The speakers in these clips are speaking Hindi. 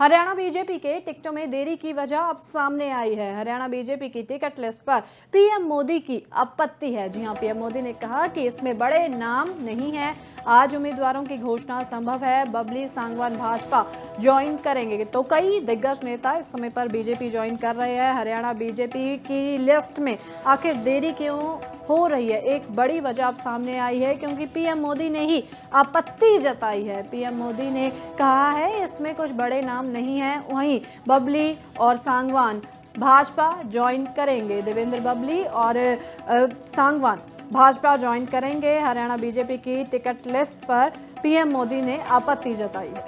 हरियाणा बीजेपी के टिकटों में देरी की वजह अब सामने आई है। हरियाणा बीजेपी की टिकट लिस्ट पर पीएम मोदी की आपत्ति है। जी हां, पीएम मोदी ने कहा कि इसमें बड़े नाम नहीं है। आज उम्मीदवारों की घोषणा संभव है। बबली सांगवान भाजपा ज्वाइन करेंगे तो कई दिग्गज नेता इस समय पर बीजेपी ज्वाइन कर रहे हैं। हरियाणा बीजेपी की लिस्ट में आखिर देरी क्यों हो रही है, एक बड़ी वजह अब सामने आई है क्योंकि पीएम मोदी ने ही आपत्ति जताई है। पीएम मोदी ने कहा है इसमें कुछ बड़े नाम नहीं है। वहीं बबली और सांगवान भाजपा ज्वाइन करेंगे। देवेंद्र बबली और सांगवान भाजपा ज्वाइन करेंगे। हरियाणा बीजेपी की टिकट लिस्ट पर पीएम मोदी ने आपत्ति जताई है।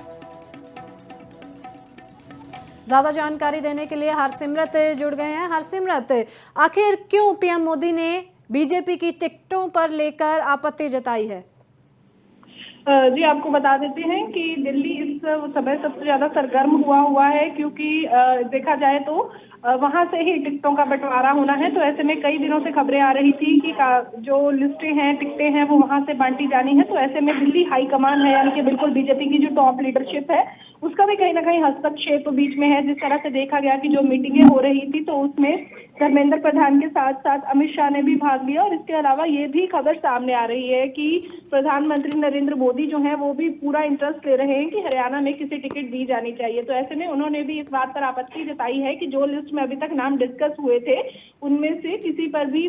ज्यादा जानकारी देने के लिए हरसिमरत जुड़ गए हैं। हरसिमरत, आखिर क्यों पीएम मोदी ने बीजेपी की टिकटों पर लेकर आपत्ति जताई है? जी, आपको बता देते हैं कि दिल्ली इस समय सबसे ज्यादा सरगर्म हुआ है क्योंकि देखा जाए तो वहां से ही टिकटों का बंटवारा होना है। तो ऐसे में कई दिनों से खबरें आ रही थी कि जो लिस्टें हैं, टिकटें हैं, वो वहां से बांटी जानी है। तो ऐसे में दिल्ली हाईकमान है, यानी कि बिल्कुल बीजेपी की जो टॉप लीडरशिप है उसका भी कहीं ना कहीं हस्तक्षेप बीच में है। जिस तरह से देखा गया कि जो मीटिंगें हो रही थी तो उसमें धर्मेंद्र प्रधान के साथ साथ अमित शाह ने भी भाग लिया। और इसके अलावा ये भी खबर सामने आ रही है कि प्रधानमंत्री नरेंद्र मोदी जो है वो भी पूरा इंटरेस्ट ले रहे हैं कि हरियाणा में किसी टिकट दी जानी चाहिए। तो ऐसे में उन्होंने भी इस बात पर आपत्ति जताई है कि जो लिस्ट में अभी तक नाम डिस्कस हुए थे उनमें से किसी पर भी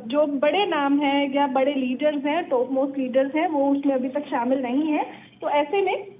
जो बड़े नाम हैं या बड़े लीडर्स हैं, टॉप मोस्ट लीडर्स हैं, वो उसमें अभी तक शामिल नहीं है। तो ऐसे में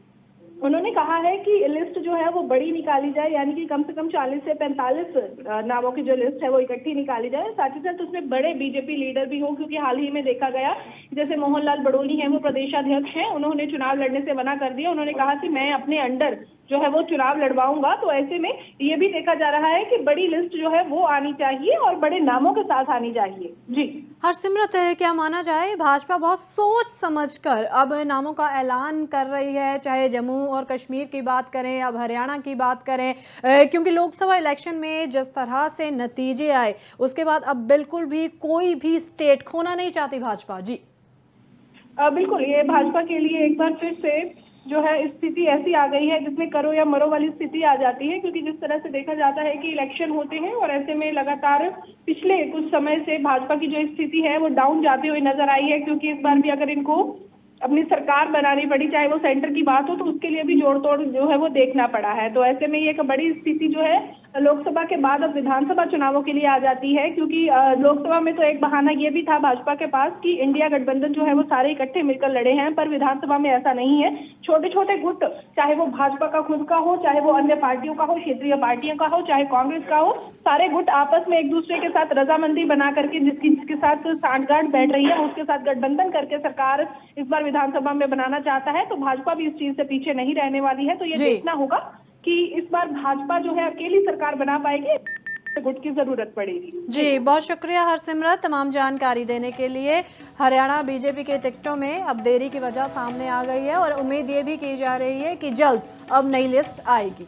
उन्होंने कहा है कि लिस्ट जो है वो बड़ी निकाली जाए, यानी कि कम से कम 40 से 45 नामों की जो लिस्ट है वो इकट्ठी निकाली जाए। साथ ही साथ उसमें बड़े बीजेपी लीडर भी हों, क्योंकि हाल ही में देखा गया जैसे मोहनलाल बड़ोनी है, वो प्रदेशाध्यक्ष हैं, उन्होंने चुनाव लड़ने से मना कर दिया। उन्होंने कहा कि मैं अपने अंडर जो है वो चुनाव लड़वाऊंगा। तो ऐसे में ये भी देखा जा रहा है कि बड़ी लिस्ट जो है वो आनी चाहिए और बड़े नामों के साथ आनी चाहिए। जी हरसिमरत, क्या माना जाए, भाजपा बहुत सोच समझकर अब नामों का ऐलान कर रही है, चाहे जम्मू और कश्मीर की बात करें, अब हरियाणा की बात करें, क्योंकि लोकसभा इलेक्शन में जिस तरह से नतीजे आए उसके बाद अब बिल्कुल भी कोई भी स्टेट खोना नहीं चाहती भाजपा। जी बिल्कुल, ये भाजपा के लिए एक बार फिर से जो है स्थिति ऐसी आ गई है जिसमें करो या मरो वाली स्थिति आ जाती है। क्योंकि जिस तरह से देखा जाता है कि इलेक्शन होते हैं और ऐसे में लगातार पिछले कुछ समय से भाजपा की जो स्थिति है वो डाउन जाती हुई नजर आई है। क्योंकि इस बार भी अगर इनको अपनी सरकार बनानी पड़ी, चाहे वो सेंटर की बात हो, तो उसके लिए भी जोड़ तोड़ जो है वो देखना पड़ा है। तो ऐसे में ये एक बड़ी स्थिति जो है लोकसभा के बाद अब विधानसभा चुनावों के लिए आ जाती है। क्योंकि लोकसभा में तो एक बहाना ये भी था भाजपा के पास कि इंडिया गठबंधन जो है वो सारे इकट्ठे मिलकर लड़े हैं, पर विधानसभा में ऐसा नहीं है। छोटे छोटे गुट, चाहे वो भाजपा का खुद का हो, चाहे वो अन्य पार्टियों का हो, क्षेत्रीय पार्टियों का हो, चाहे कांग्रेस का हो, सारे गुट आपस में एक दूसरे के साथ रजामंदी बना करके जिसके साथ सांठगांठ बैठ रही है उसके साथ गठबंधन करके सरकार इस बार विधानसभा में बनाना चाहता है। तो भाजपा भी इस चीज से पीछे नहीं रहने वाली है। तो ये देखना होगा कि इस बार भाजपा जो है अकेली सरकार बना पाएगी, गुट की जरूरत पड़ेगी। जी, बहुत शुक्रिया हरसिमरत तमाम जानकारी देने के लिए। हरियाणा बीजेपी के टिकटों में अब देरी की वजह सामने आ गई है और उम्मीद ये भी की जा रही है कि जल्द अब नई लिस्ट आएगी।